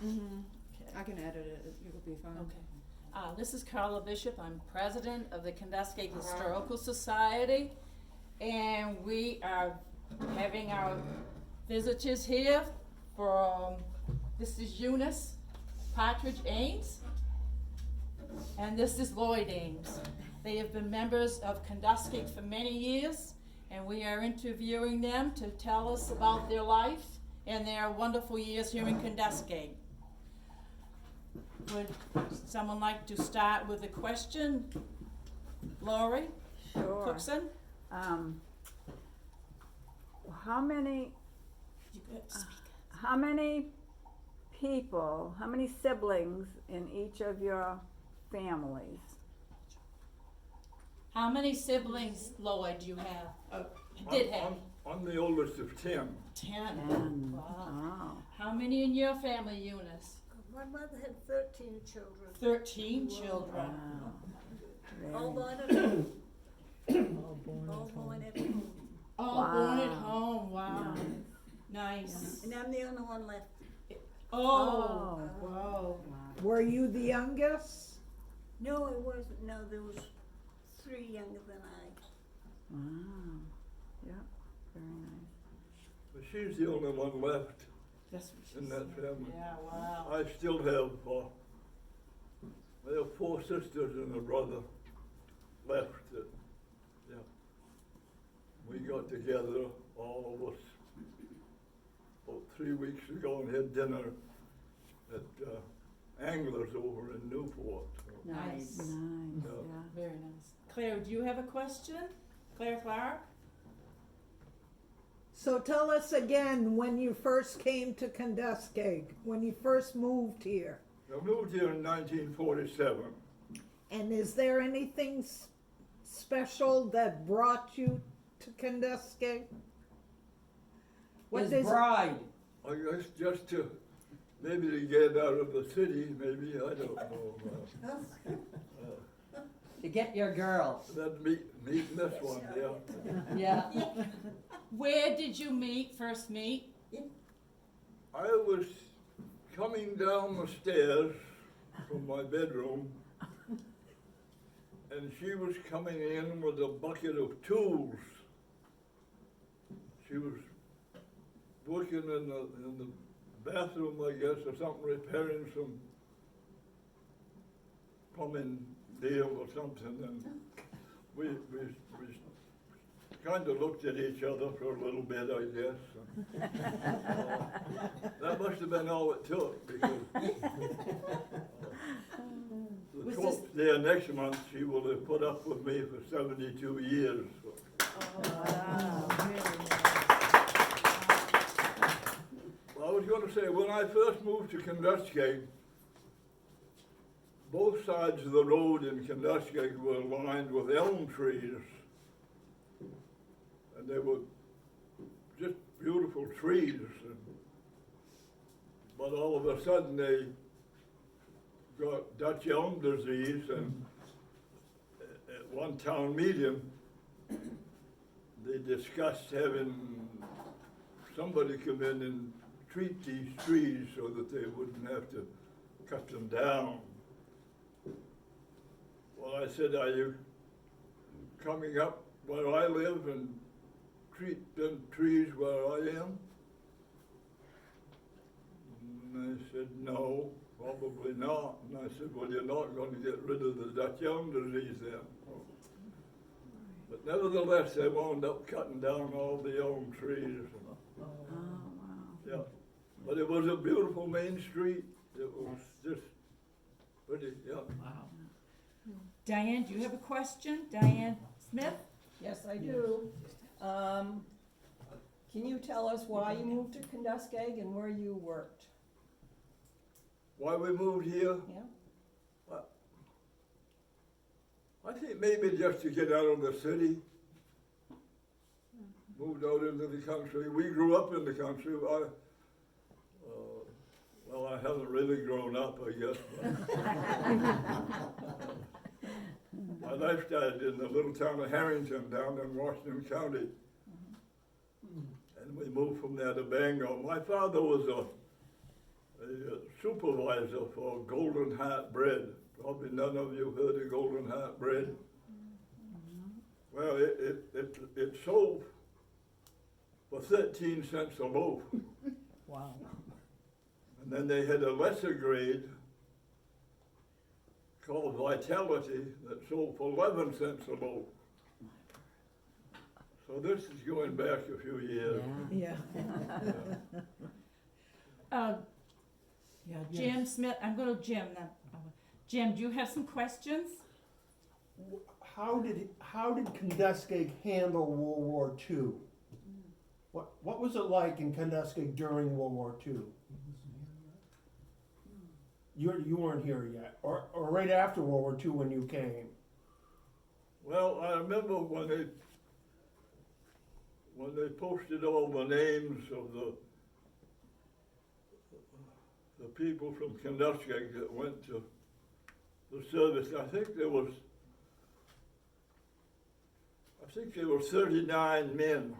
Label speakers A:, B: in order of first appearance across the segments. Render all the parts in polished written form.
A: I can edit it, it'll be fine.
B: Okay. This is Carla Bishop. I'm president of the Kenduskeag Historical Society, and we are having our visitors here from, this is Eunice Ames, and this is Lloyd Ames. They have been members of Kenduskeag for many years, and we are interviewing them to tell us about their life and their wonderful years here in Kenduskeag. Would someone like to start with a question? Lori?
C: Sure.
B: Cookson?
C: How many people, how many siblings in each of your families?
B: How many siblings, Lloyd, you have? Did have?
D: I'm the oldest of 10.
B: 10. Wow.
C: Oh.
B: How many in your family, Eunice?
E: My mother had 13 children.
B: 13 children.
C: Wow.
E: All born at home. All born at home.
B: All born at
C: Wow.
B: home. Wow. Nice.
E: And I'm the only one left.
B: Oh, wow.
F: Were you the youngest?
E: No, it wasn't. No, there was 3 younger than I.
C: Wow. Yeah, very nice.
D: But she's the only one left
B: That's what she
D: in
B: said.
D: that family.
B: Yeah, wow.
D: I still have, I have 4 sisters and a brother left. Yeah. We got together, all of us, about 3 weeks ago and had dinner at Anglers over in Newport. So,
B: Nice.
C: Nice,
D: Yeah.
C: yeah.
B: Very nice. Claire, do you have a question? Claire Clark?
F: So tell us again when you first came to Kenduskeag, when you first moved here.
D: I moved here in 1947.
F: And is there anything special that brought you to Kenduskeag?
G: His bride.
D: I guess just to, maybe to get out of the city, maybe, I don't know.
G: To get your girl.
D: That meeting this one, yeah.
G: Yeah.
B: Where did you first meet?
D: I was coming down the stairs from my bedroom, and she was coming in with a bucket of tools. She was working in the bathroom, I guess, or something, repairing some plumbing deal or something, and we kind of looked at each other for a little bit, I guess. That must have been all it took, because the 12th day of next month, she will have put up with me for 72 years.
B: Wow.
D: Well, I was going to say, when I first moved to Kenduskeag, both sides of the road in Kenduskeag were lined with elm trees. And they were just beautiful trees. But all of a sudden they got Dutch elm disease, and at one town meeting, they discussed having somebody come in and treat these trees so that they wouldn't have to cut them down. Well, I said, are you coming up where I live and treat them trees where I am? And they said, no, probably not. And I said, well, you're not going to get rid of the Dutch elm disease then. But nevertheless, they wound up cutting down all the elm trees.
C: Oh, wow.
D: Yeah, but it was a beautiful main street. It was just pretty, yeah.
G: Wow.
B: Diane, do you have a question? Diane Smith?
G: Yes, I do. Can you tell us why you moved to Kenduskeag and where you worked?
D: Why we moved here?
G: Yeah.
D: I think maybe just to get out of the city. Moved out into the country. We grew up in the country. Well, I haven't really grown up, I guess. My life started in the little town of Harrington down in Washington County. And we moved from there to Bangor. My father was a supervisor for Golden Heart Bread. Probably none of you heard of Golden Heart Bread. Well, it sold for 13 cents a loaf.
F: Wow.
D: And then they had a lesser grade called Vitality that sold for 11 cents a loaf. So this is going back a few years.
F: Yeah.
B: Jim Smith, I'm gonna Jim now. Jim, do you have some questions?
H: How did Kenduskeag handle World War II? What was it like in Kenduskeag during World War II? You weren't here yet, or right after World War II when you came.
D: Well, I remember when they posted all the names of the people from Kenduskeag that went to the service. I think there were 39 men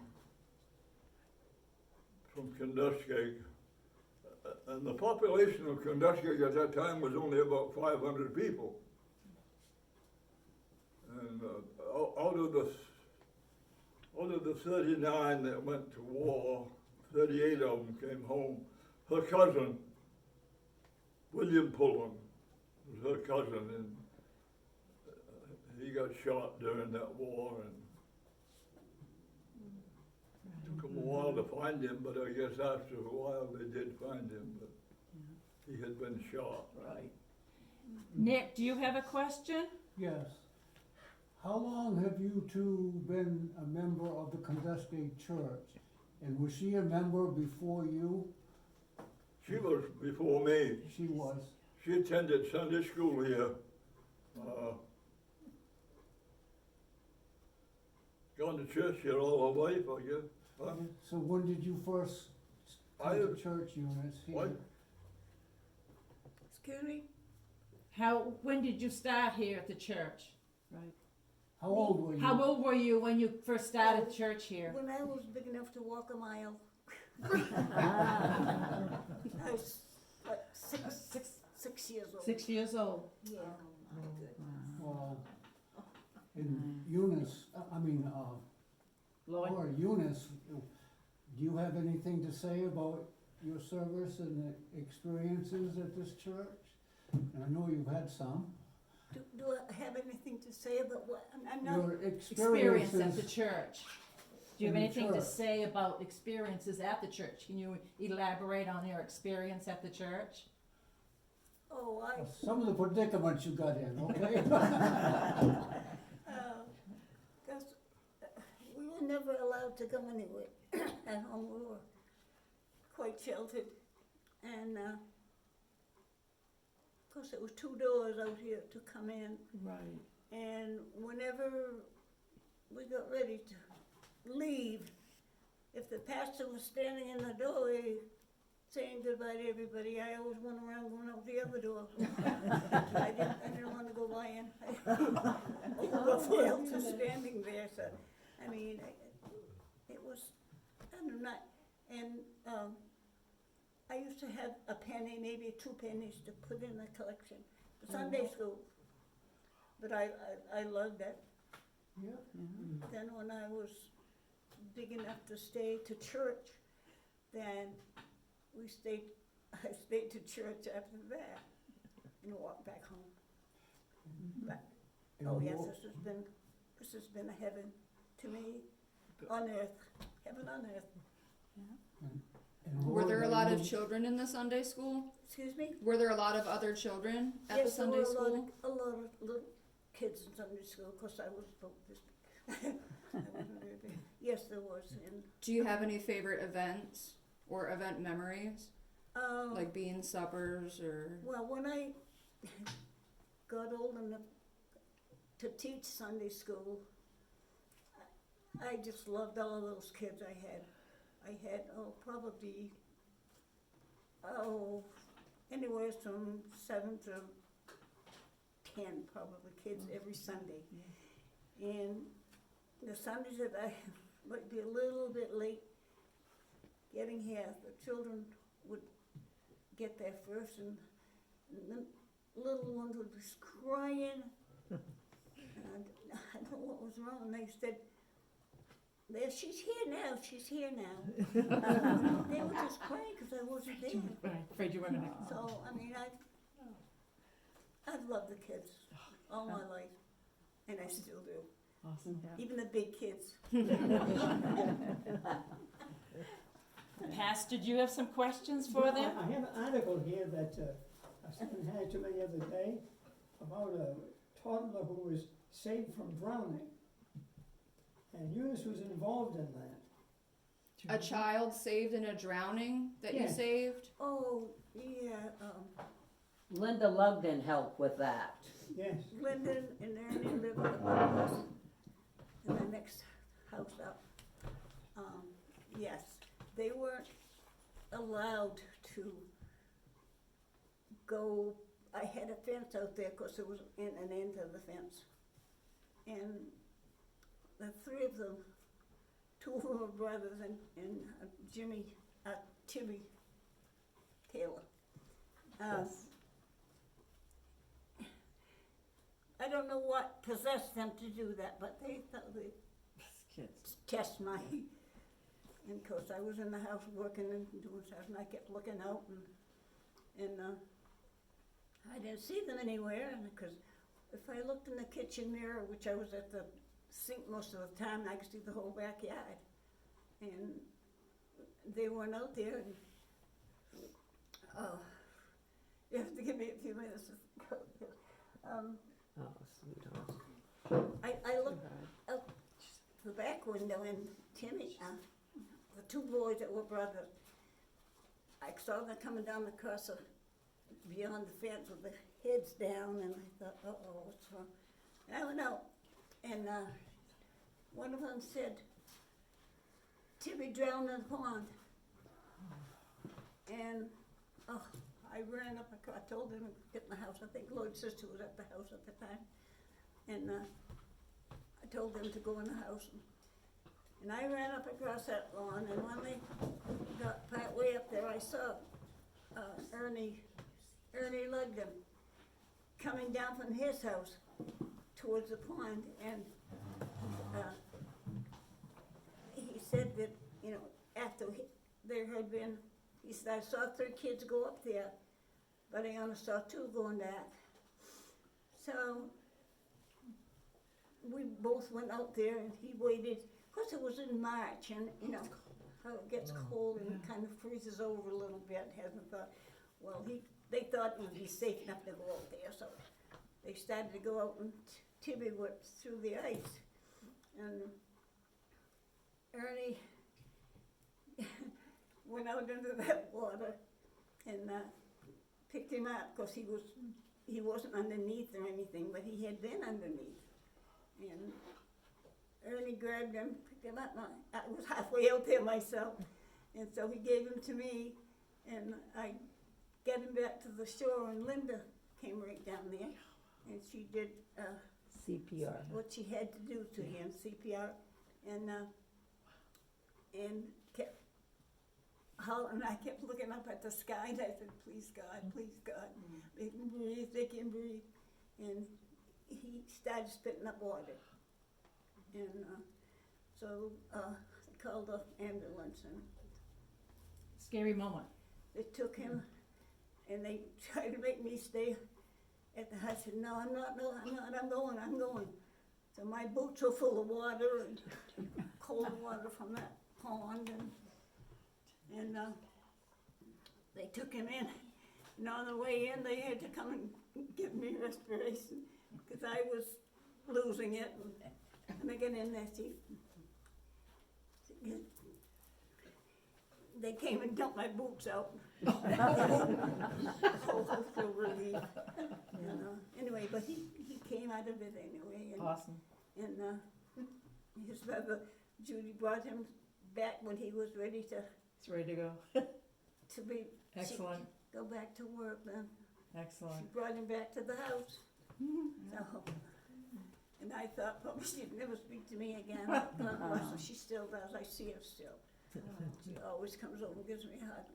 D: from Kenduskeag. And the population of Kenduskeag at that time was only about 500 people. And out of the 39 that went to war, 38 of them came home. Her cousin, William Pullen, was her cousin, and he got shot during that war, and it took them a while to find him, but I guess after a while they did find him, but he had been shot.
F: Right.
B: Nick, do you have a question?
I: Yes. How long have you two been a member of the Kenduskeag Church? And was she a member before you?
D: She was before me.
I: She was.
D: She attended Sunday school here. Gone to church here all her life, I guess. Huh?
I: So when did you first come to church, Eunice? Here?
D: What?
E: Excuse me?
B: When did you start here at the church?
F: Right.
I: How old were you?
B: How old were you when you first started church here?
E: When I was big enough to walk a mile, I was like 6 years old.
B: 6 years old.
E: Yeah.
I: Well, and Eunice,
B: Lloyd?
I: or Eunice, do you have anything to say about your service and the experiences at this church? And I know you've had some.
E: Do I have anything to say about what? I'm not.
I: Your
B: Experience at the
I: experiences.
B: church. Do you have
I: in the
B: anything to
I: church.
B: say about experiences at the church? Can you elaborate on your experience at the church?
E: Oh,
I: Some of the predicaments you got in, okay?
E: that's, we were never allowed to go anywhere at home. We were quite sheltered. And, of course, there was 2 doors out here to come in.
F: Right.
E: And whenever we got ready to leave, if the pastor was standing in the doorway saying goodbye to everybody, I always went around going out the other door. I didn't want to go by in. Nobody else was standing there, so, I mean, it was, I don't know, and, I used to have a penny, maybe 2 pennies to put in the collection for Sunday school. But I loved that.
I: Yeah.
E: Then when I was big enough to stay to church, then I stayed to church after that and walked back home. But, oh yes, this has been a heaven to me on earth, heaven on earth.
I: And
J: Were there a
I: Lord,
J: lot
I: I
J: of
I: know-
J: children in the Sunday school?
E: Excuse me?
J: Were there a lot of other children at the
E: Yes, there
J: Sunday
E: were
J: school?
E: a lot of little kids in Sunday school, because I was about this big. I wasn't very big. Yes, there was, and,
J: Do you have any favorite events or event memories?
E: like,
J: Like bean suppers or?
E: well, when I got old enough to teach Sunday school, I just loved all of those kids I had. I had, probably, anywhere from 7 to 10, probably, kids every Sunday. And the Sundays that I might be a little bit late getting here, the children would get there first, and the little ones were just crying. And I don't know what was wrong, and they said, "There, she's here now, she's here now." They were just crying because I wasn't there.
B: Afraid you weren't gonna.
E: So, I mean, I've loved the kids all my life, and I still do.
B: Awesome.
E: Even the big kids.
B: Pastor, do you have some questions for them?
K: I have an article here that I had to me the other day about a toddler who was saved from drowning. And Eunice was involved in that.
J: A child saved in a drowning that you
K: Yes.
J: saved?
E: Oh, yeah,
L: Linda Lugden helped with that.
K: Yes.
E: Lyndon and Ernie live above us in the next house up. Yes, they weren't allowed to go, I had a fence out there because there was an end to the fence. And the three of them, two of them were brothers, and Timmy Taylor. I don't know what possessed them to do that, but they thought they'd
B: Kids.
E: test my, and 'cause I was in the house working and doing stuff, and I kept looking out, and I didn't see them anywhere, and 'cause if I looked in the kitchen mirror, which I was at the sink most of the time, I could see the whole backyard, and they weren't out there, and you have to give me a few minutes.
L: Oh, sweetheart.
E: I looked out the back window, and Timmy, the two boys that were brothers, I saw them coming down the cross beyond the fence with their heads down, and I thought, uh-oh, what's wrong? And I went out, and one of them said, "Timmy drowned in the pond." And, I ran up, I told them to get in the house. I think Lloyd's sister was at the house at the time. And I told them to go in the house. And I ran up across that lawn, and when they got part way up there, I saw Ernie Lugden coming down from his house towards the pond. And he said that, after there had been, he said, "I saw 3 kids go up there, but I only saw 2 going back." So we both went out there, and he waited. Of course, it was in March, and how it gets cold and it kind of freezes over a little bit. Hasn't thought, well, they thought it would be safe enough to go out there, so they started to go out, and Timmy went through the ice, and Ernie went out into that water and picked him up, because he wasn't underneath or anything, but he had been underneath. And Ernie grabbed him, picked him up, and I was halfway out there myself, and so he gave him to me, and I got him back to the shore, and Linda came right down there, and she did
L: CPR.
E: what she had to do to him, CPR, and kept hollering. I kept looking up at the sky, and I said, "Please God, they can breathe, they can breathe." And he started spitting up water. And so I called the ambulance, and
B: Scary moment.
E: they took him, and they tried to make me stay at the house. I said, "No, I'm not, I'm going. So my boots were full of water and cold water from that pond, and they took him in. And on the way in, they had to come and give me respiration, because I was losing it. And they get in there, they came and dumped my boots out. For relief. Anyway, but he came out of it anyway. And,
B: Awesome.
E: And his mother, Judy, brought him back when he was ready
B: It's ready to go.
E: to be,
B: Excellent.
E: go back to work then. She
B: Excellent.
E: brought him back to the house. So, and I thought probably she'd never speak to me again. She still does. I see her still. She always comes over and gives me a hug.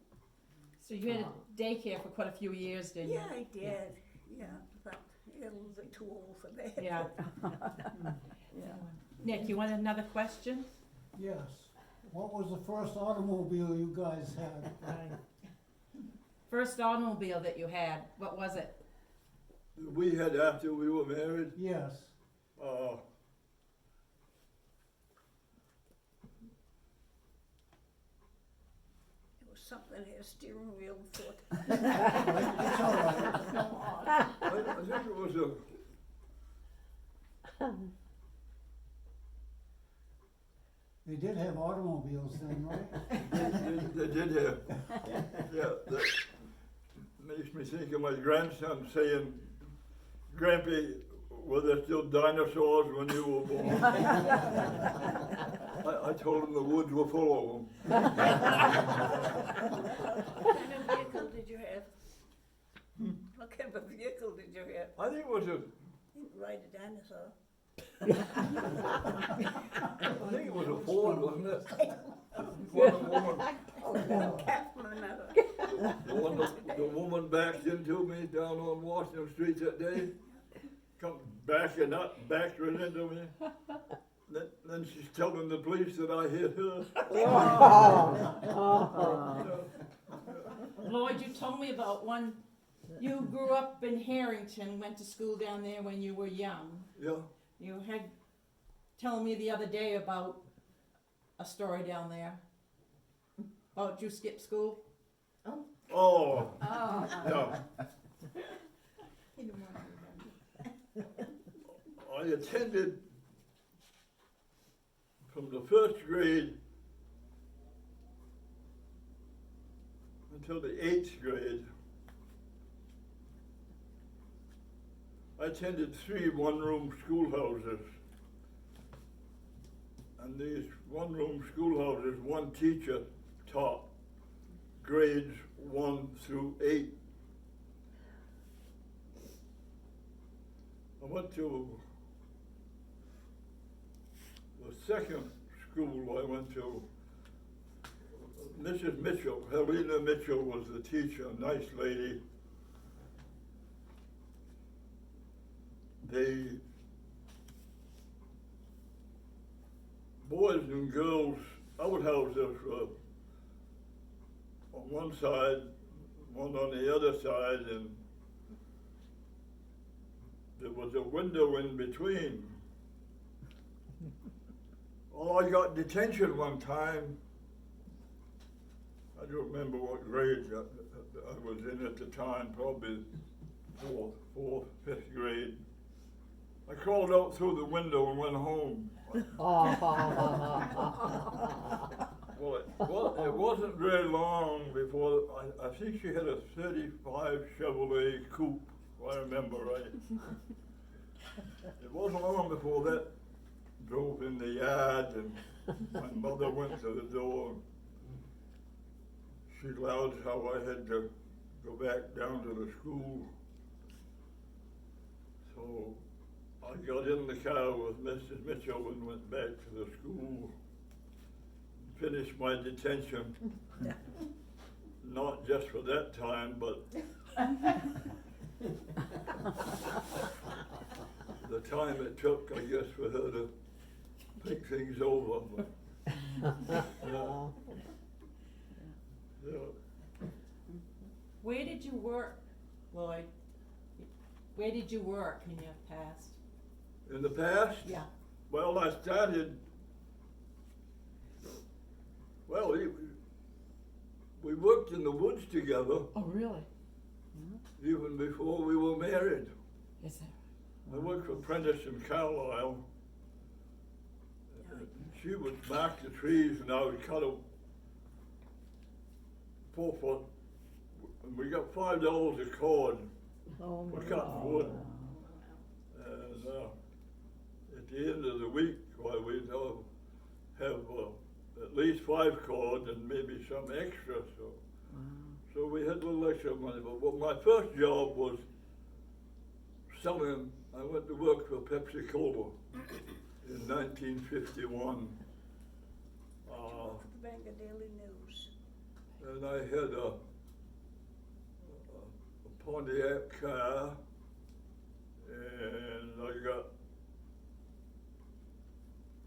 B: So you had a daycare for quite a few years, didn't you?
E: Yeah, I did, yeah, but you're a little bit too old for that.
B: Yeah.
C: Yeah.
B: Nick, you want another question?
I: Yes. What was the first automobile you guys had?
B: First automobile that you had, what was it?
D: We had after we were married,
I: Yes.
E: It was something that had a steering wheel and foot.
I: It's all right.
D: I think it was
I: They did have automobiles then, right?
D: they did have, yeah, that makes me think of my grandson saying, Grampy, were there still dinosaurs when you were born? I told him the woods were full of them.
E: What kind of vehicle did you have? What kind of vehicle did you have?
D: I think it was
E: You didn't ride a dinosaur.
D: I think it was a Ford, wasn't it? Woman, the woman backed into me down on Washington Street that day, come backing up, backed right into me. Then she's telling the police that I hit her.
B: Lloyd, you told me about one, you grew up in Harrington, went to school down there when you were young.
D: Yeah,
B: You had telling me the other day about a story down there. About you skipped school?
D: oh,
B: Oh.
D: yeah. I attended from the first grade until the 8th grade. I attended 3 one-room schoolhouses. And these one-room schoolhouses, one teacher taught grades 1 through 8. I went to the second school I went to. Mrs. Mitchell, Helena Mitchell was the teacher, a nice lady. The boys and girls outhouses were on one side, one on the other side, and there was a window in between. Oh, I got detention one time. I don't remember what grade I was in at the time, probably fourth, fifth grade. I crawled out through the window and went home. Well, it wasn't very long before, I think she had a 35 Chevrolet coupe, if I remember right. It wasn't long before that drove in the yard, and my mother went to the door. She allowed how I had to go back down to the school. So I got in the car with Mrs. Mitchell and went back to the school, finished my detention. Not just for that time, but the time it took, I guess, for her to think things over. But, yeah.
B: Where did you work, Lloyd? Where did you work in your past?
D: In the past?
B: Yeah.
D: Well, I started, well, we worked in the woods together
B: Oh, really?
D: even before we were married.
B: Is that?
D: I worked for Prentice and Carlisle. She would mark the trees and I would cut them 4 foot. And we got $5 a cord
C: Oh,
D: for cutting wood. And at the end of the week, well, we'd have at least 5 cord and maybe some extra. So we had a little extra money. But my first job was selling. I went to work for Pepsi Cola in 1951.
E: The Bangor Daily News.
D: And I had Pontiac car, and I got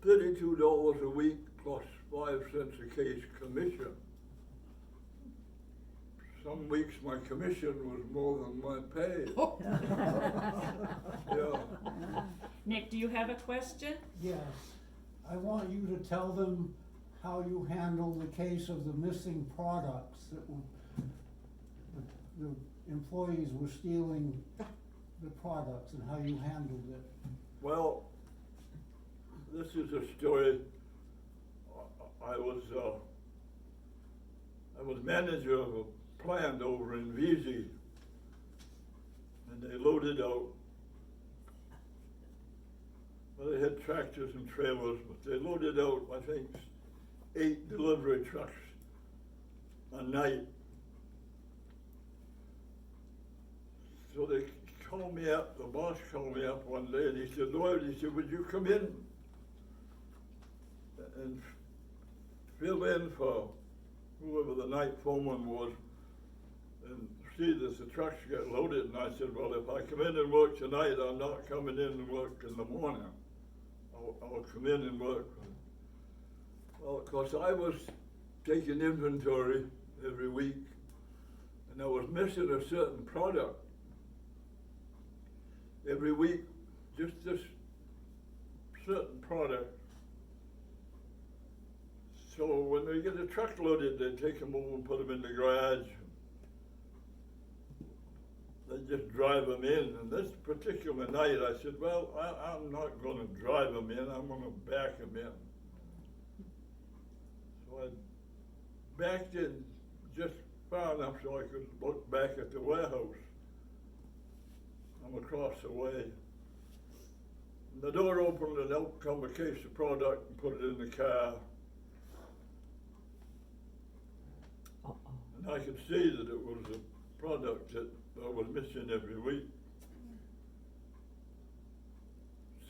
D: $32 a week plus 5 cents a case commission. Some weeks my commission was more than my pay. Yeah.
B: Nick, do you have a question?
I: Yes, I want you to tell them how you handle the case of the missing products that the employees were stealing the products and how you handled it.
D: Well, this is a story. I was manager of a plant over in VZ, and they loaded out. Well, they had tractors and trailers, but they loaded out, I think, 8 delivery trucks a night. So they called me up, the boss called me up one day, and he said, Lloyd, he said, would you come in and fill in for whoever the night foreman was and see that the trucks get loaded? And I said, well, if I come in and work tonight, I'm not coming in and work in the morning. I'll come in and work. Well, of course, I was taking inventory every week, and I was missing a certain product. Every week, just this certain product. So when they get a truck loaded, they take them over and put them in the garage. They just drive them in. And this particular night, I said, well, I'm not going to drive them in. I'm going to back them in. So I backed in just far enough so I could look back at the warehouse. I'm across the way. And the door opened and out come a case of product and put it in the car. And I could see that it was a product that I was missing every week.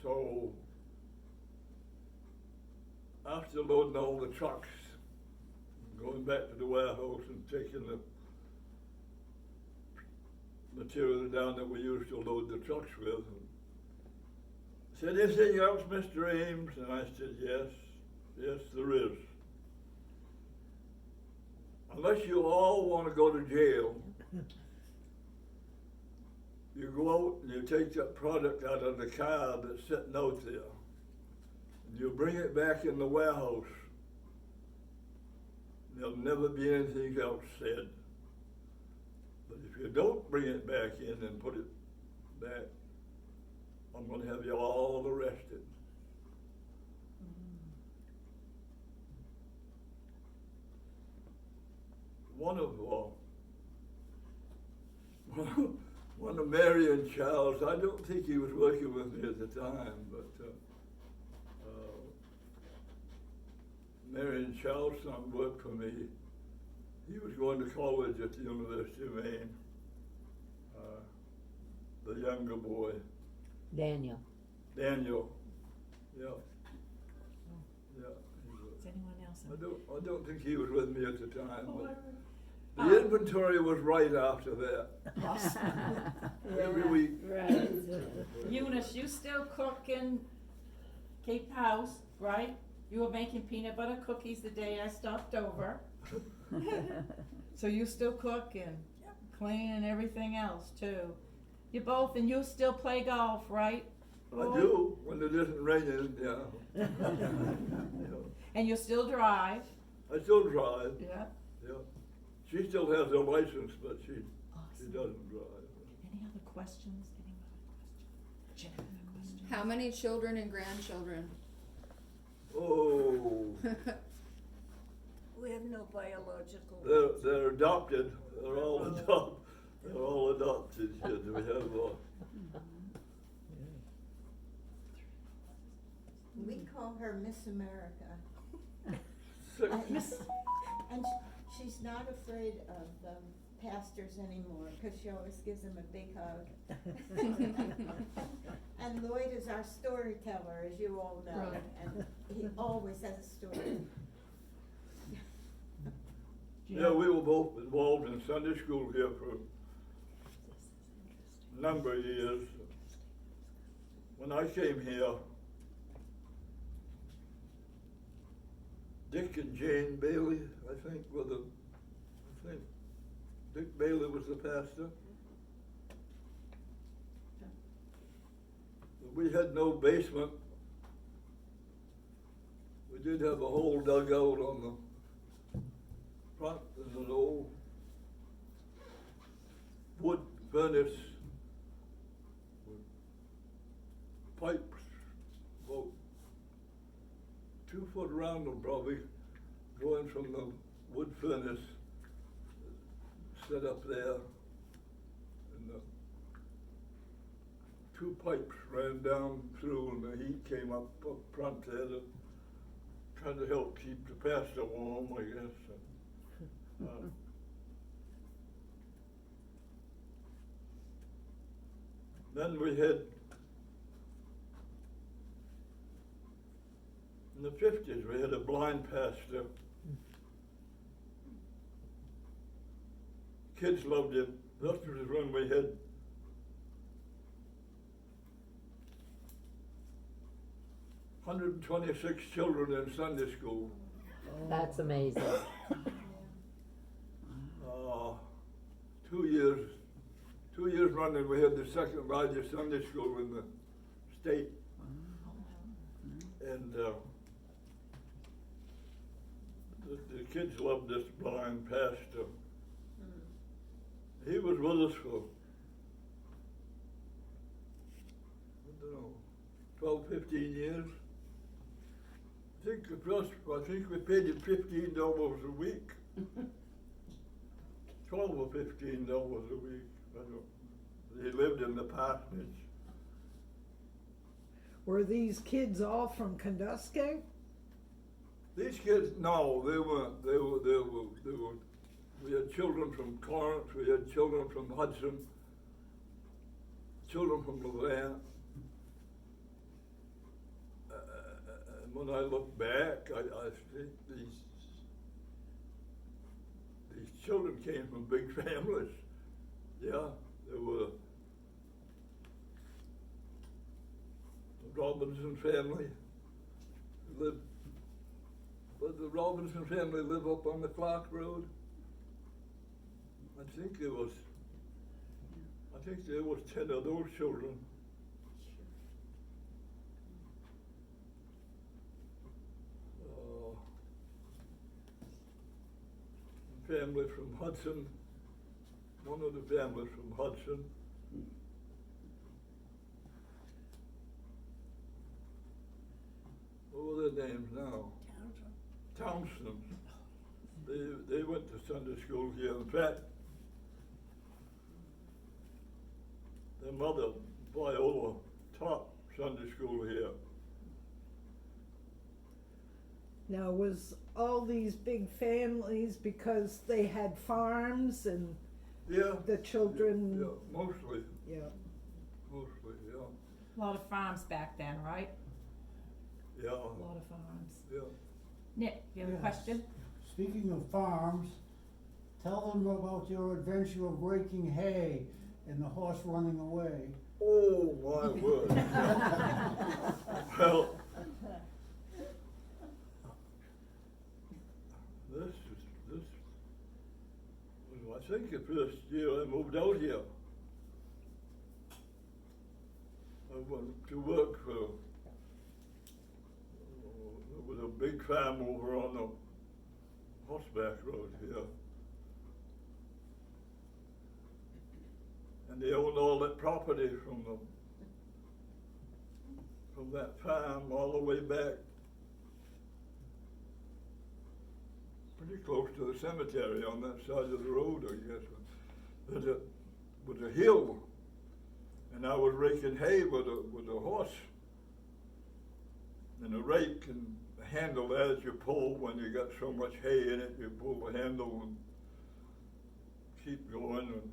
D: So after loading all the trucks, going back to the warehouse and taking the material down that we used to load the trucks with, and said, anything else, Mr. Ames? And I said, yes, there is. Unless you all want to go to jail, you go out and you take that product out of the car that's sitting out there, and you bring it back in the warehouse. There'll never be anything else said. But if you don't bring it back in and put it back, I'm going to have you all arrested. One of Mary and Charles, I don't think he was working with me at the time, but Mary and Charles' son worked for me. He was going to college at the University of Maine, the younger boy.
L: Daniel.
D: Daniel, yeah.
B: Is anyone else?
D: I don't think he was with me at the time, but the inventory was right after that. Every week.
C: Right.
B: Eunice, you still cook in Cape House, right? You were making peanut butter cookies the day I stopped over. So you still cook and clean and everything else too. You both, and you still play golf, right?
D: I do, when it isn't raining, yeah.
B: And you still drive.
D: I still drive.
B: Yeah.
D: Yeah. She still has a license, but she doesn't drive.
B: Any other questions? Jen, have a question.
J: How many children and grandchildren?
D: Oh,
E: We have no biological.
D: they're adopted. They're all adopted. They're all adopted kids. We have
E: We call her Miss America.
D: 6.
E: And she's not afraid of pastors anymore, because she always gives them a big hug. And Lloyd is our storyteller, as you all know,
B: Right.
E: and he always has a story.
D: Yeah, we were both involved in Sunday school here for number of years. When I came here, Dick and Jane Bailey, I think, Dick Bailey was the pastor. We had no basement. We did have a whole dugout on the front. There's an old wood furnace with pipes about 2 foot round them, probably, going from the wood furnace set up there, and the 2 pipes ran down through, and the heat came up front there to try to help keep the pastor warm, I guess. Then we had, in the 50s, we had a blind pastor. Kids loved him. That was when we had $126 children in Sunday school.
L: That's amazing.
D: 2 years running, we had the second largest Sunday school in the state. And the kids loved this blind pastor. He was with us for, I don't know, 12, 15 years. I think we paid him $15 a week. 12 or $15 a week. I don't, he lived in the parsonage.
F: Were these kids all from Kenduskeag?
D: These kids, no, they weren't. They were. We had children from Corinth. We had children from Hudson. Children from Louvain. And when I look back, I think these children came from big families. Yeah, there were the Robinson family lived. But the Robinson family lived up on the Clark Road. I think there was 10 of those children. Family from Hudson, one of the families from Hudson. What were their names now? Townsend. They went to Sunday school here. In fact, their mother, Viola, taught Sunday school here.
F: Now, was all these big families because they had farms and the children?
D: Yeah, mostly.
F: Yeah.
D: Mostly, yeah.
B: A lot of farms back then, right?
D: Yeah.
F: A lot of farms.
D: Yeah.
B: Nick, you have a
I: Yes.
B: question?
I: Speaking of farms, tell them about your adventure of breaking hay and the horse running away.
D: Oh, my word. Well, this was, I think, the first year I moved out here. I went to work for, there was a big farm over on the Horseback Road here. And they owned all that property from that farm all the way back pretty close to the cemetery on that side of the road, I guess. There was a hill, and I was raking hay with a horse and a rake, and the handle as you pull, when you got so much hay in it, you pull the handle and keep going. And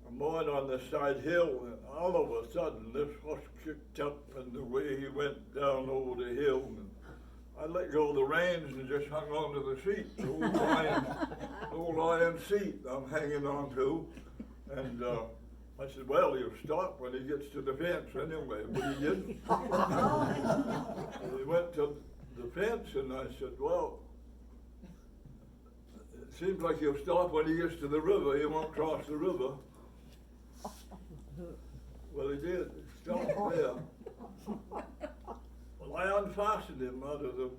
D: I'm mowing on the side hill, and all of a sudden this horse kicked up, and the way he went down over the hill, and I let go of the reins and just hung on to the seat, the old iron seat I'm hanging on to, and I said, well, he'll stop when he gets to the fence anyway, but he didn't. He went to the fence and I said, well, it seems like he'll stop when he gets to the river, he won't cross the river. Well, he did, he stopped there. Well, I unfastened him out of the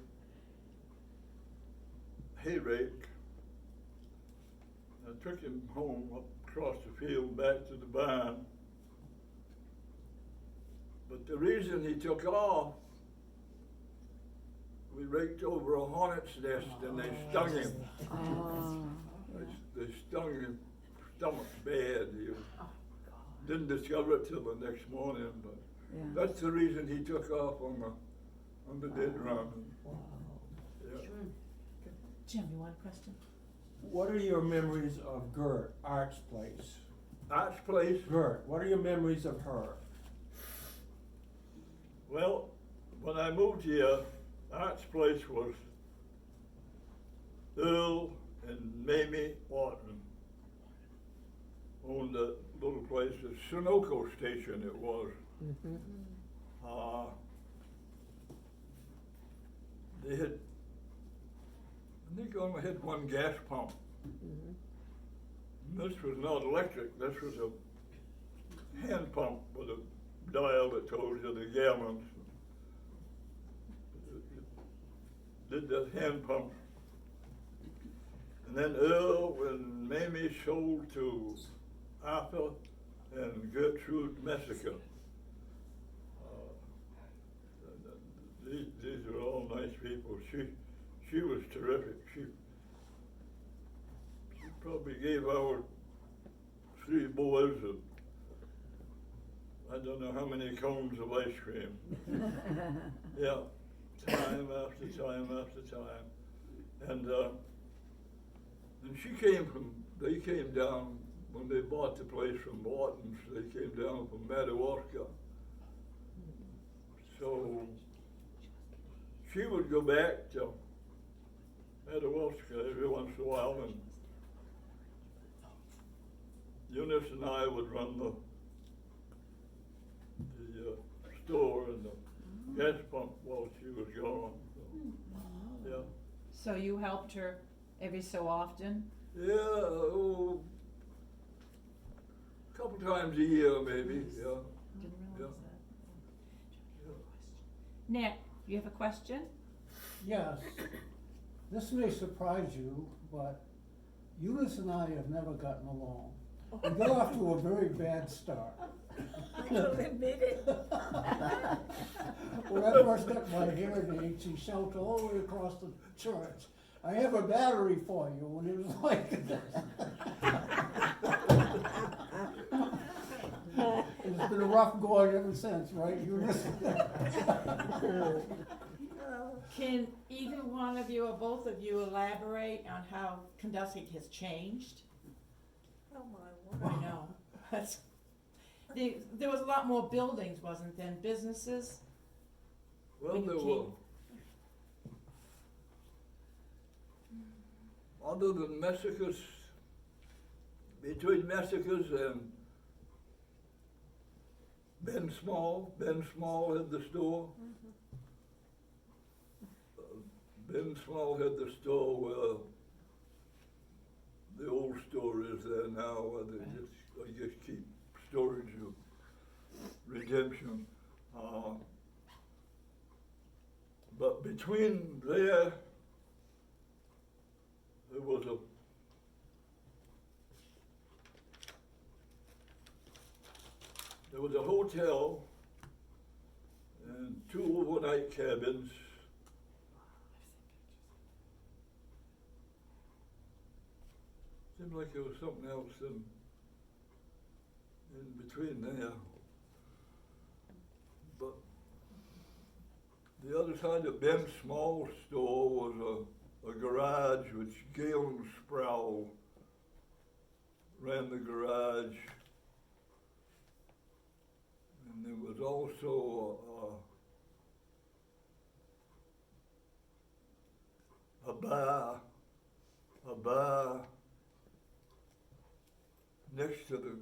D: hay rake. I took him home up across the field back to the barn. But the reason he took off, we raked over a hornet's nest and they stung him. They stung his stomach bad. He didn't discover it till the next morning, but that's the reason he took off on the dead run. Yeah.
B: Jim, you want a question?
H: What are your memories of Gert, Art's place?
D: Art's place?
H: Gert, what are your memories of her?
D: Well, when I moved here, Art's place was Earl and Mamie Orton owned a little place, a Sunoco station it was. They had, I think, only had one gas pump. And this was not electric, this was a hand pump with a dial that told you the gallons. Did the hand pump. And then Earl and Mamie sold to Arthur and Gertrude Messica. These are all nice people. She was terrific. She probably gave our 3 boys I don't know how many cones of ice cream. Yeah, time after time after time. And they came down, when they bought the place from Morton's, they came down from Madawaska. So she would go back to Madawaska every once in a while, and Eunice and I would run the store and the gas pump while she was gone. So, yeah.
B: So you helped her every so often?
D: Yeah, a couple times a year maybe, yeah.
B: Didn't realize that.
D: Yeah.
B: Nick, you have a question?
I: Yes, this may surprise you, but Eunice and I have never gotten along. We got off to a very bad start.
E: I'll admit it.
I: When I first got my hearing aids, she shouted all the way across the church, "I have a battery for you," and it was like it's been a rough going ever since, right, Eunice?
B: Can either one of you or both of you elaborate on how Kenduskeag has changed?
E: Oh my
B: I
E: word.
B: know. There was a lot more buildings, wasn't there, and businesses?
D: Well,
B: When you
D: there
B: came.
D: were, other than Messicus, between Messicus and Ben Small had the store. Ben Small had the store where the old store is there now, where they just keep storage of redemption. But between there was a hotel and 2 overnight cabins. Seemed like there was something else in between there. But the other side of Ben's small store was a garage which Galen Sproul ran the garage. And there was also a bar next to the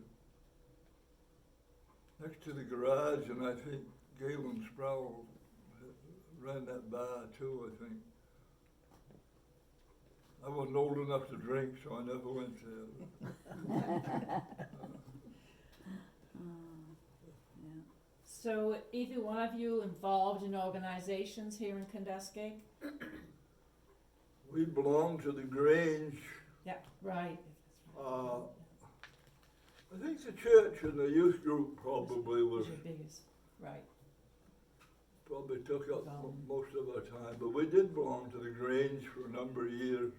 D: next to the garage, and I think Galen Sproul ran that bar too, I think. I wasn't old enough to drink, so I never went there.
B: So either one of you involved in organizations here in Kenduskeag?
D: We belonged to the Grange.
B: Yeah, right.
D: I think the church and the youth group probably was,
B: Your biggest, right.
D: probably took up most of our time, but we did belong to the Grange for a number of years.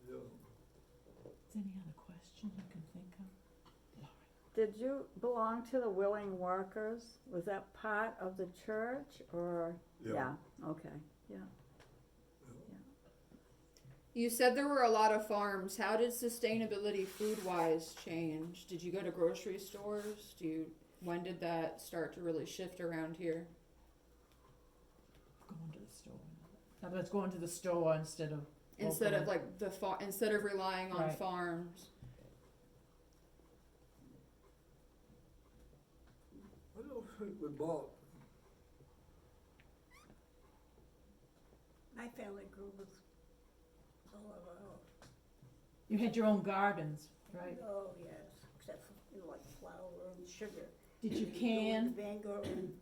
D: Yeah.
B: Is there any other question you can think of?
C: Did you belong to the Willing Workers? Was that part of the church or?
D: Yeah.
C: Okay, yeah.
J: You said there were a lot of farms. How did sustainability food-wise change? Did you go to grocery stores? When did that start to really shift around here?
B: Going to the store. How about going to the store instead of
J: Instead
B: local?
J: of like instead of relying on
B: Right.
J: farms.
D: I don't think we bought.
E: My family grew with all of our,
B: You had your own gardens, right?
E: oh yes, except for like flour and sugar.
B: Did you
E: go into
B: can?
E: Bangor and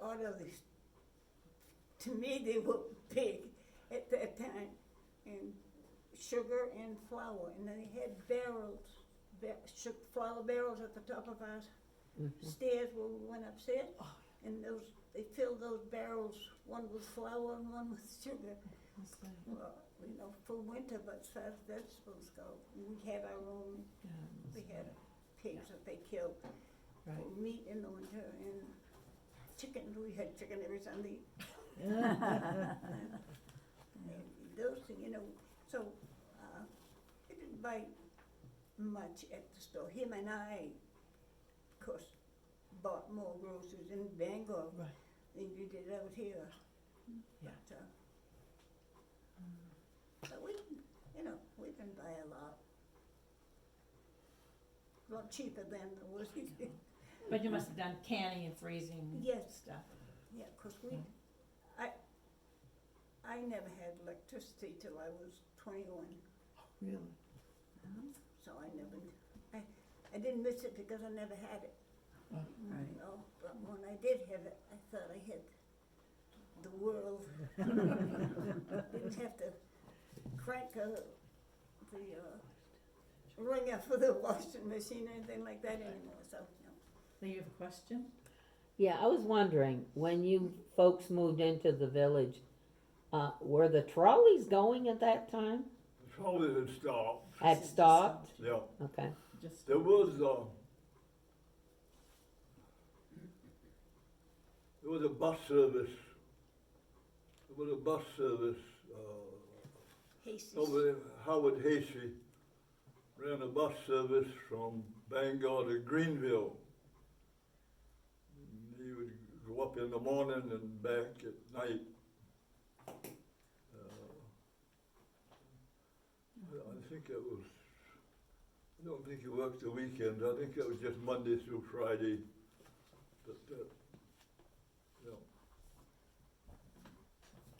E: all of these, to me, they were big at that time. And sugar and flour, and then they had barrels, flour barrels at the top of our stairs where we went upstairs. And they filled those barrels, one with flour and one with sugar. Well, for winter, but as far as vegetables go, we had our own, we had pigs that they killed for meat in the winter, and chicken, we had chicken every Sunday. And those things, so we didn't buy much at the store. Him and I, of course, bought more groceries in Bangor than you did out here.
B: Yeah.
E: But we didn't buy a lot cheaper than it was.
B: But you must have done canning and freezing
E: Yes.
B: stuff.
E: Yeah, 'cause I never had electricity till I was 21.
B: Really?
E: So I didn't miss it because I never had it.
C: Right.
E: But when I did have it, I thought I had the world. Didn't have to crank the ringer for the washing machine or anything like that anymore, so,
B: Do you have a question?
L: Yeah, I was wondering, when you folks moved into the village, were the trolleys going at that time?
D: The trolley had stopped.
L: Had stopped?
D: Yeah.
L: Okay.
B: Just
D: There was a bus service. There was a bus service.
E: Hasty.
D: Over Howard Hasey ran a bus service from Bangor to Greenville. He would go up in the morning and back at night. I think it was, I don't think he worked the weekend. I think it was just Monday through Friday. But,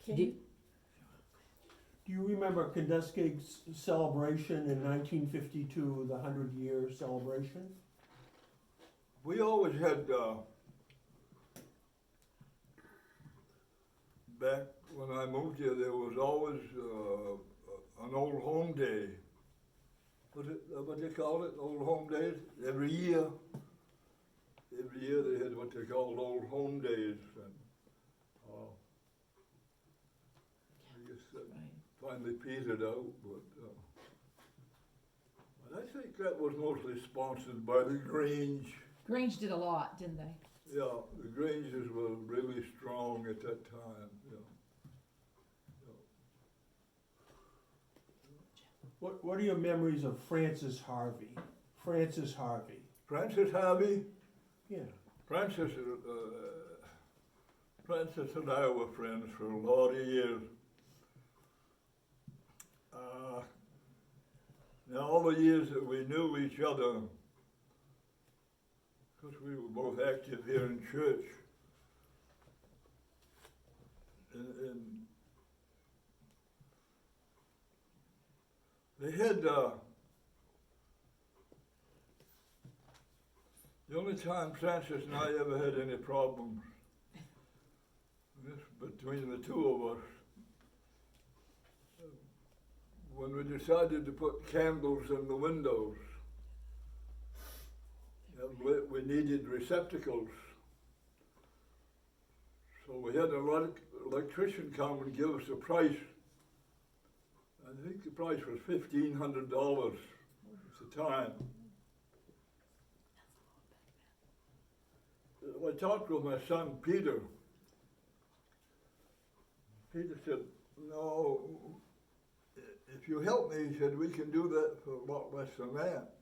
L: Do,
H: Do you remember Kenduskeag's celebration in 1952, the 100-year celebration?
D: we always had, back when I moved here, there was always an old home day. What they call it, old home days? Every year they had what they called old home days. And, I guess that finally petered out, but I think that was mostly sponsored by the Grange.
B: Grange did a lot, didn't they?
D: Yeah, the Granges were really strong at that time. Yeah.
H: What are your memories of Francis Harvey? Francis Harvey.
D: Francis Harvey?
H: Yeah.
D: Francis and I were friends for a lot of years. Now, all the years that we knew each other, because we were both active here in church. And they had, the only time Francis and I ever had any problems between the two of us, when we decided to put candles in the windows. And we needed receptacles. So we had an electrician come and give us a price. I think the price was $1,500 at the time. I talked with my son Peter. Peter said, no, if you help me, he said, we can do that for a lot less than that.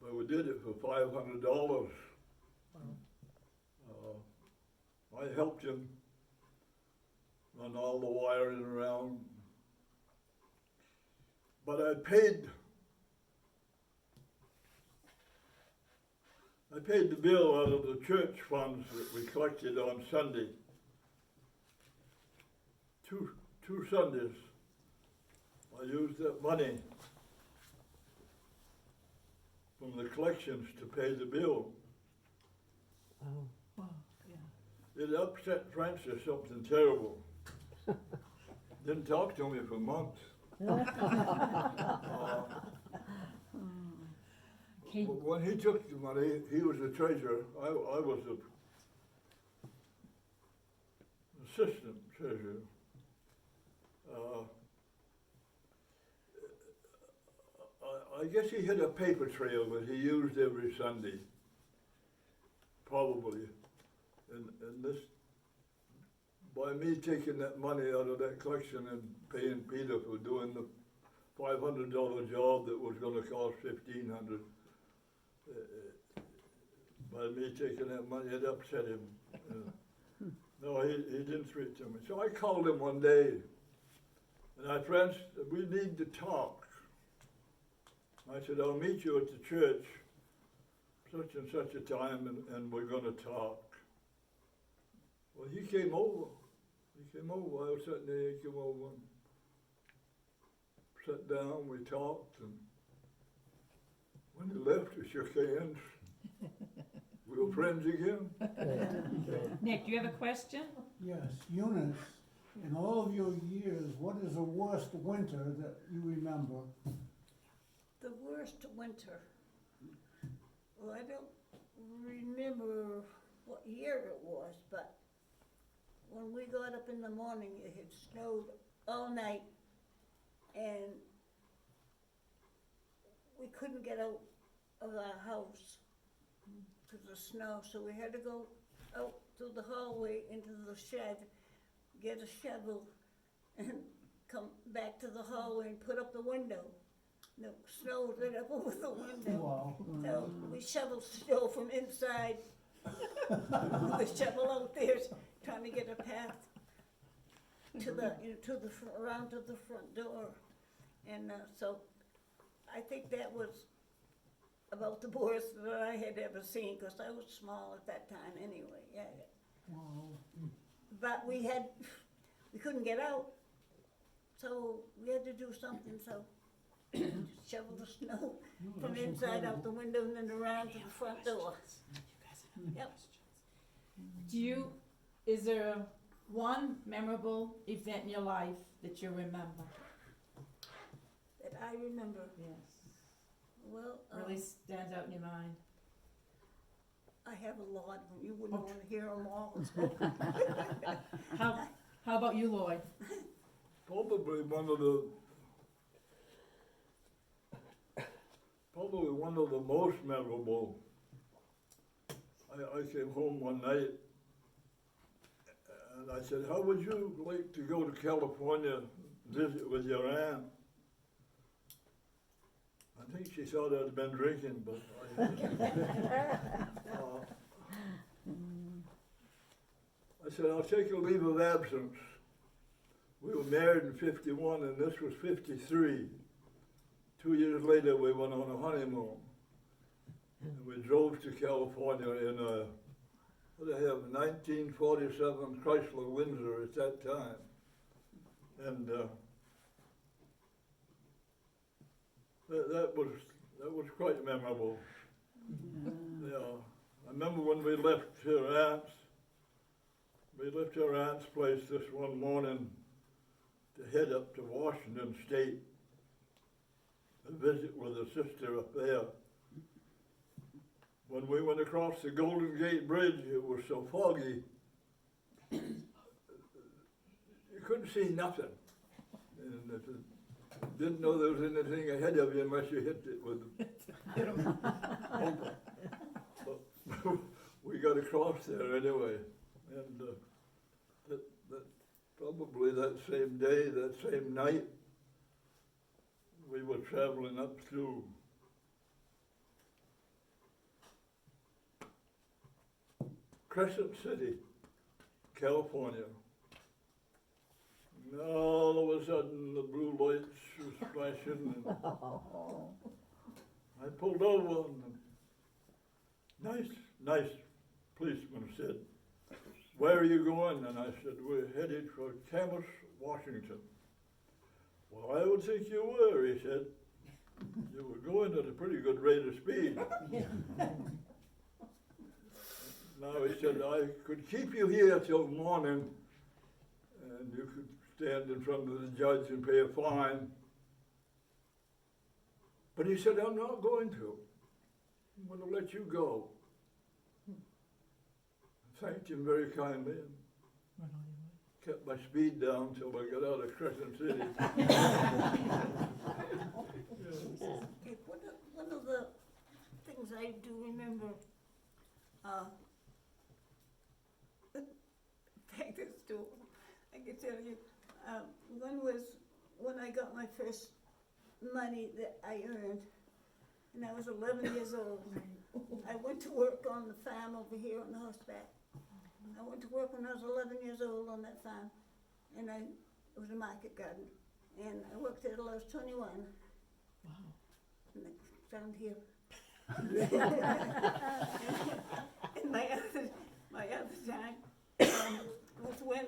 D: But we did it for $500. I helped him run all the wiring around. But I paid the bill out of the church funds that we collected on Sunday. Two Sundays, I used that money from the collections to pay the bill.
L: Oh.
F: Wow.
D: It upset Francis something terrible. Didn't talk to me for months. When he took the money, he was the treasurer. I was the assistant treasurer. I guess he had a paper trail that he used every Sunday, probably. And this, by me taking that money out of that collection and paying Peter for doing the $500 job that was going to cost $1,500, by me taking that money, it upset him. No, he didn't speak to me. So I called him one day, and I said, we need to talk. I said, I'll meet you at the church, such and such a time, and we're going to talk. Well, he came over. I was sitting there, he came over and sat down, we talked, and when he left, we shook hands. We were friends again.
B: Nick, do you have a question?
I: Yes, Eunice, in all of your years, what is the worst winter that you remember?
E: The worst winter. Well, I don't remember what year it was, but when we got up in the morning, it had snowed all night, and we couldn't get out of our house because of snow, so we had to go out through the hallway into the shed, get a shovel, and come back to the hallway and put up the window. The snow was right up over the window.
I: Wow.
E: So we shoveled snow from inside, with the shovel out there, trying to get a path to the, around to the front door. And so I think that was about the worst that I had ever seen, because I was small at that time anyway, yeah.
I: Wow.
E: But we couldn't get out, so we had to do something, so shovel the snow from
I: that's
E: inside
I: incredible.
E: out the window and then around to the front door. Yep.
B: Is there one memorable event in your life that you remember?
E: That I remember,
B: Yes.
E: well,
B: Really stands out in your mind?
E: I have a lot of them, you wouldn't want to hear them all.
B: How about you, Lloyd?
D: Probably one of the most memorable. I came home one night and I said, how would you like to go to California and visit with your aunt? I think she thought I'd been drinking, but I said, I'll take a leave of absence. We were married in 51 and this was 53. 2 years later we went on a honeymoon. And we drove to California in a, what do I have, 1947 Chrysler Windsor at that time. And that was quite memorable. Yeah. I remember when we left her aunt's place this one morning to head up to Washington State and visit with a sister up there. When we went across the Golden Gate Bridge, it was so foggy, you couldn't see nothing. And if you didn't know there was anything ahead of you unless you hit it with but we got across there anyway. And probably that same day, that same night, we were traveling up through Crescent City, California. And all of a sudden the blue lights were flashing and I pulled over and nice policeman said, "Where are you going?" And I said, "We're headed for Camas, Washington." "Well, I would think you were," he said. "You were going at a pretty good rate of speed." Now he said, "I could keep you here till morning and you could stand in front of the judge and pay a fine." But he said, "I'm not going to. I'm going to let you go." I thanked him very kindly and kept my speed down till I got out of Crescent City.
E: Okay, one of the things I do remember, back this to, I can tell you, one was when I got my first money that I earned, and I was 11 years old. I went to work on the farm over here on the horseback. I went to work when I was 11 years old on that farm, and it was a market garden, and I worked there till I was 21. Wow. And I found here. And my other time was when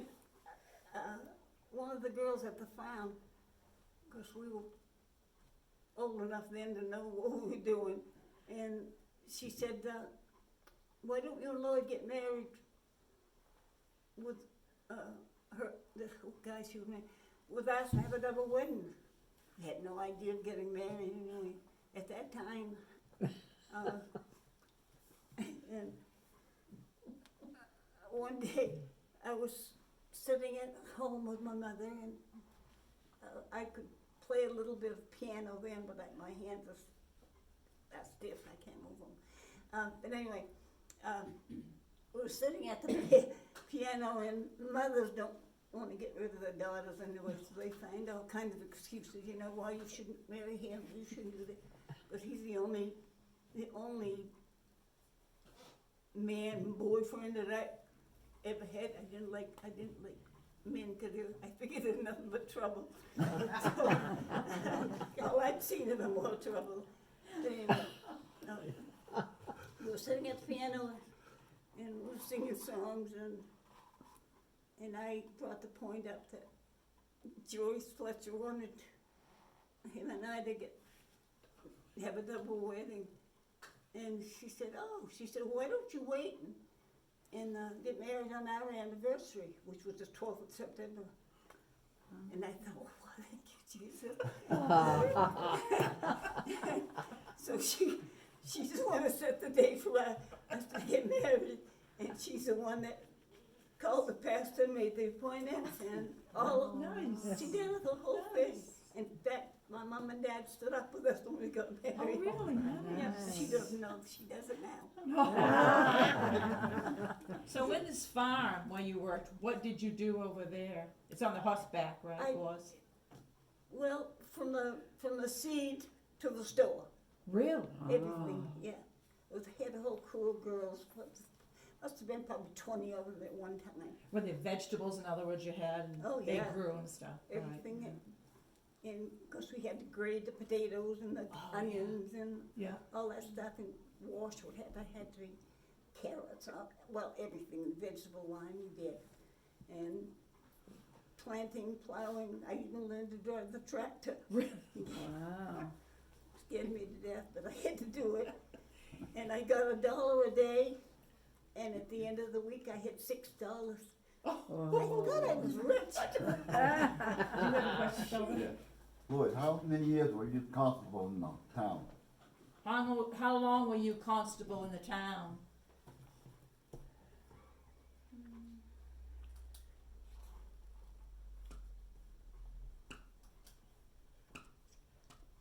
E: one of the girls at the farm, because we were old enough then to know what we were doing, and she said, "Why don't you and Lloyd get married with this guy she was married, with us and have a double wedding?" I had no idea of getting married, you know, at that time. And one day I was sitting at home with my mother, and I could play a little bit of piano then, but my hands are stiff, I can't move them. But anyway, we were sitting at the piano, and mothers don't want to get rid of their daughters anyway, so they find all kinds of excuses, you know, why you shouldn't marry him, you shouldn't do that. But he's the only man, boyfriend that I ever had. I didn't like men because I figured there's nothing but trouble. So, all I'd seen of them more trouble. Anyway, we were sitting at the piano and we were singing songs, and I brought the point up that Joyce Fletcher wanted him and I to have a double wedding. And she said, "Why don't you wait and get married on our anniversary," which was the 12th of September. And I thought, "Oh, thank you, Jesus." So she just wanted to set the date for us to get married, and she's the one that called the pastor and made the appointment, and all
F: Nice.
E: she did the whole thing. In fact, my mom and dad stood up with us when we got married.
F: Oh, really?
E: Yeah,
F: Nice.
E: she doesn't know. She does it now.
B: So in this farm where you worked, what did you do over there? It's on the horseback, right,
E: I-
B: Lois?
E: Well, from the seed to the store,
F: Really?
E: everything. Yeah, had a whole crew of girls. Must have been probably 20 of them at one time.
B: Were there vegetables, in other words, you had, and
E: Oh,
B: they
E: yeah.
B: grew and stuff? Right.
E: Everything. And of course we had to grade the potatoes and the onions and
F: Yeah.
E: all that stuff, and wash, I had to carrots, well, everything, vegetable line you get. And planting, plowing, I even learned to drive the tractor.
C: Wow.
E: Scared me to death, but I had to do it. And I got $1 a day, and at the end of the week, I had $6. Oh my God, I was rich.
B: Do you have a question, Sheldon?
M: Lloyd, how many years were you constable in the town?
B: How long were you constable in the town?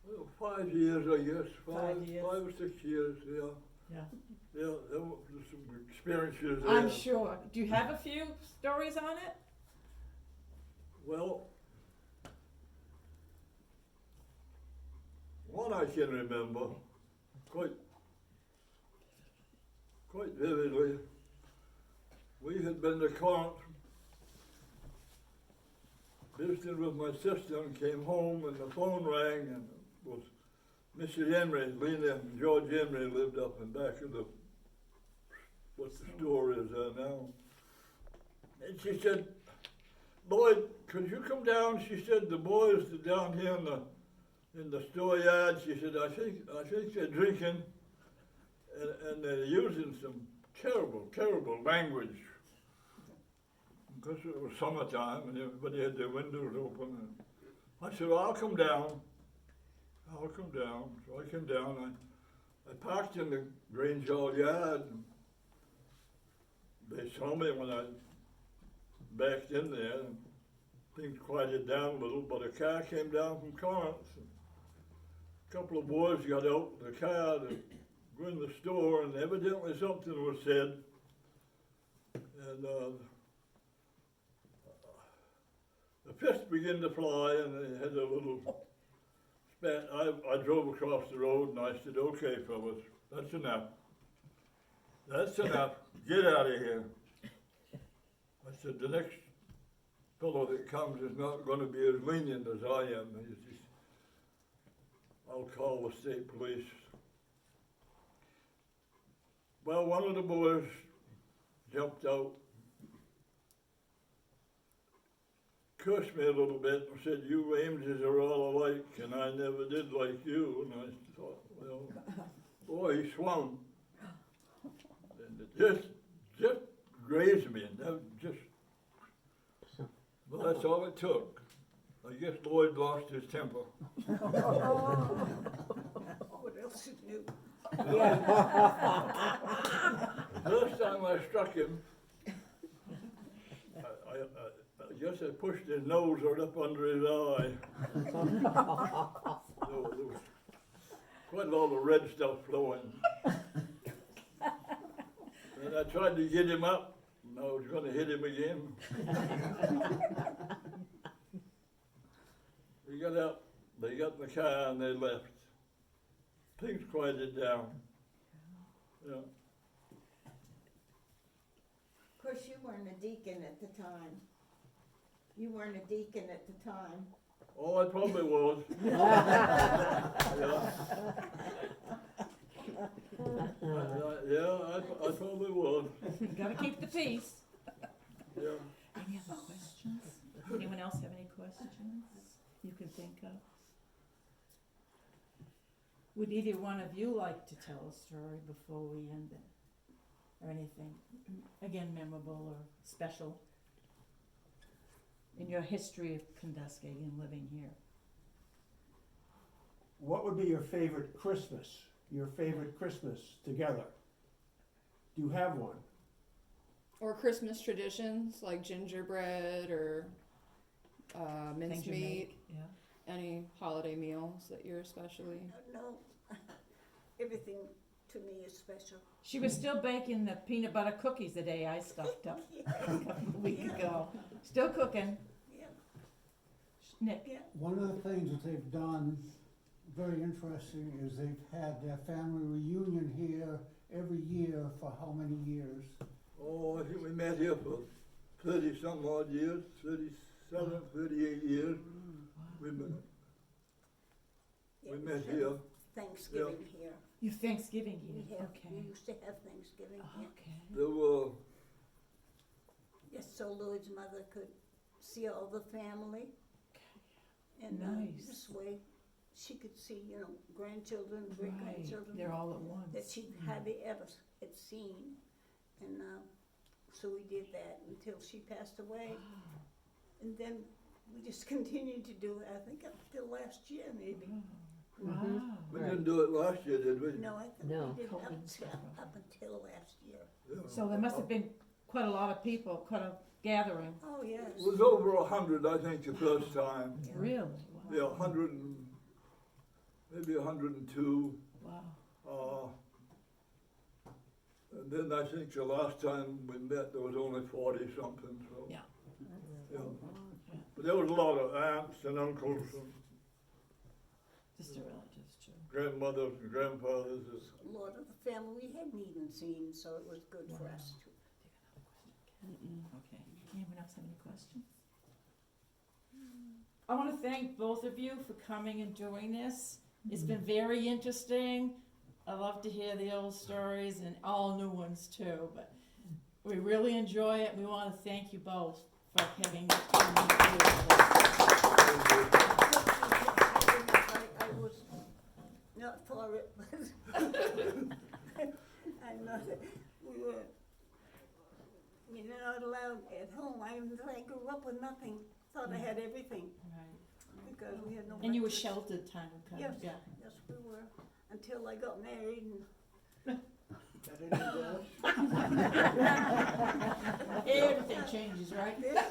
D: Well, 5 years, I guess.
B: 5 years.
D: 5 or 6 years, yeah.
B: Yeah.
D: Yeah, there were some experiences there.
B: I'm sure. Do you have a few stories on it?
D: Well, one I can remember quite vividly. We had been to Corinth visiting with my sister and came home and the phone rang and it was Mrs. Henry, Lena and George Henry lived up in back of the, what the store is there now. And she said, Lloyd, could you come down? She said, the boys are down here in the store yard. She said, I think they're drinking and they're using some terrible language. Because it was summertime and everybody had their windows open. And I said, well, I'll come down. So I came down. I parked in the Grange Hall yard. And they saw me when I backed in there. And things quieted down a little, but a car came down from Corinth. A couple of boys got out of the car to go in the store, and evidently something was said. And the fists began to fly, and they had a little spat. I drove across the road, and I said, okay, fellas, that's enough. That's enough. Get out of here. I said, the next fellow that comes is not going to be as lenient as I am. I'll call the state police. Well, one of the boys jumped out, cursed me a little bit and said, you Ameses are all alike and I never did like you. And I thought, well, boy, he swung. And it just grazed me. And that just, well, that's all it took. I guess Lloyd lost his temper.
E: What else is new?
D: First time I struck him, I guess I pushed his nose right up under his eye. There was quite a lot of red stuff flowing. And I tried to get him up, and I was going to hit him again. We got up, they got in the car, and they left. Things quieted down. Yeah.
E: Of course, you weren't a deacon at the time. You weren't a deacon at the time.
D: Oh, I probably was. Yeah. I probably was.
B: You gotta keep the peace.
D: Yeah.
B: Any other questions? Anyone else have any questions you can think of? Would either one of you like to tell a story before we end it? Or anything, again, memorable or special in your history of Kenduskeag and living here?
H: What would be your favorite Christmas? Your favorite Christmas together? Do you have one?
J: Or Christmas traditions like gingerbread or
B: Things you
J: mincemeat?
B: make, yeah.
J: Any holiday meals that you're especially?
E: No, everything to me is special.
B: She was still baking the peanut butter cookies the day I stopped up a week ago. Still cooking.
E: Yeah.
B: Nick?
E: Yeah.
I: One of the things that they've done, very interesting, is they've had their family reunion here every year for how many years?
D: Oh, I think we met here for 30-some odd years, 37, 38 years. We met here.
E: Thanksgiving here.
B: You Thanksgiving
E: We
B: here,
E: have,
B: okay.
E: we used to have Thanksgiving here.
B: Okay.
D: There were,
E: Yes, so Lloyd's mother could see all the family. And
B: Nice.
E: this way, she could see, you know, grandchildren,
B: Right,
E: great-grandchildren.
B: they're all at once.
E: That she hardly ever had seen. And so we did that until she passed away. And then we just continued to do it, I think up till last year maybe.
B: Wow.
D: we didn't do it last year, did we?
E: No, I think
L: No.
E: we did
B: COVID
E: up
B: stuff.
E: until last year.
D: Yeah.
B: So there must have been quite a lot of people, quite a gathering.
E: Oh, yes.
D: It was over 100, I think, the first time.
B: Really? Wow.
D: Yeah, 100 and, maybe 102.
B: Wow.
D: And then I think the last time we met, there was only 40 something, so.
B: Yeah.
D: Yeah. But there was a lot of aunts and uncles and
B: Just the relatives, too.
D: grandmothers and grandfathers.
E: A lot of the family we hadn't even seen, so it was good for us to.
B: Okay. Anyone else have any questions? I want to thank both of you for coming and doing this. It's been very interesting. I love to hear the old stories and all new ones too, but we really enjoy it. We want to thank you both for having come and do this.
E: I was not for it, but I'm not, we were, you're not allowed at home. I grew up with nothing, thought I had everything,
B: Right.
E: because we had no.
B: And you were
E: breakfast.
B: sheltered kind of,
E: Yes,
B: yeah.
E: yes, we were, until I got married and.
B: Everything changes, right?
E: Yes,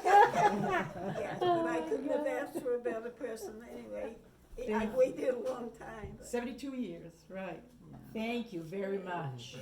E: but I couldn't have asked for a better person anyway. I waited a long time.
B: 72 years, right. Thank you very much.